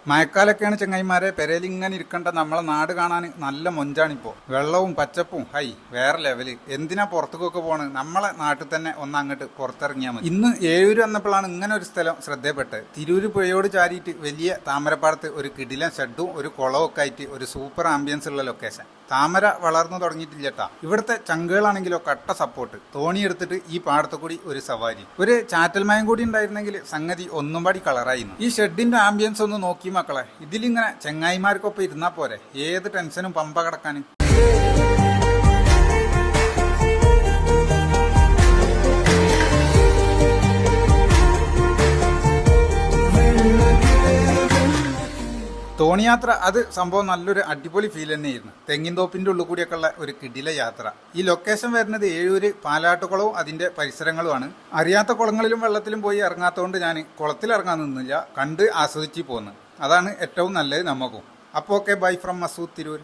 മഴക്കാലൊക്കെയാണ് ചെങ്ങായിമാരെ. പെരയിൽ ഇങ്ങനെ ഇരിക്കേണ്ട നമ്മളെ നാട് കാണാൻ നല്ല മൊഞ്ചാണിപ്പോൾ. വെള്ളവും പച്ചപ്പും ഹൈ വേറെ ലെവല്. എന്തിനാ പുറത്തേക്കൊക്കെ പോണ്? നമ്മളെ നാട്ടിൽ തന്നെ ഒന്ന് അങ്ങോട്ട് പുറത്തിറങ്ങിയാൽ മതി. ഇന്ന് ഏഴൂര് വന്നപ്പോഴാണ് ഇങ്ങനെ ഒരു സ്ഥലം ശ്രദ്ധയപ്പെട്ടത്. തിരൂര് പുഴയോട് ചാരിയിട്ട് വലിയ താമരപ്പാടത്ത് ഒരു കിടിലൻ ഷെഡും ഒരു കുളവും ഒക്കെ ആയിട്ട് ഒരു സൂപ്പർ ആംബിയൻസ് ഉള്ള ലൊക്കേഷൻ. താമര വളർന്നു തുടങ്ങിയിട്ടില്ലട്ടാ. ഇവിടുത്തെ ചങ്കുകളാണെങ്കിലോ കട്ട സപ്പോർട്ട്. തോണി എടുത്തിട്ട് ഈ പാടത്തു കൂടി ഒരു സവാരി, ഒരു ചാറ്റൽമയം കൂടി ഉണ്ടായിരുന്നെങ്കിൽ സംഗതി ഒന്നും പാടി കളറായിരുന്നു. ഈ ഷെഡിന്റെ ആംബിയൻസ് ഒന്ന് നോക്കി മക്കളെ. ഇതിലിങ്ങനെ ചെങ്ങായിമാർക്കൊപ്പം ഇരുന്നാ പോരെ, ഏത് ടെൻഷനും പമ്പ കടക്കാനും. തോണിയാത്ര അത് സംഭവം നല്ലൊരു അടിപൊളി ഫീൽ തന്നെയായിരുന്നു. തെങ്ങിൻ തോപ്പിന്റെ ഉള്ളിൽ കൂടിയൊക്കെ ഉള്ള ഒരു കിടില യാത്ര. ഈ ലൊക്കേഷൻ വരുന്നത് ഏഴൂര് പാലാട്ടുകുളവും അതിന്റെ പരിസരങ്ങളുമാണ്. അറിയാത്ത കുളങ്ങളിലും വെള്ളത്തിലും പോയി ഇറങ്ങാത്തതുകൊണ്ട് ഞാൻ കുളത്തിൽ ഇറങ്ങാൻ നിന്നില്ല, കണ്ട് ആസ്വദിച്ച് പോന്ന്. അതാണ് ഏറ്റവും നല്ലത് നമുക്കും. അപ്പോൾ okay, bye from Masood Tirur.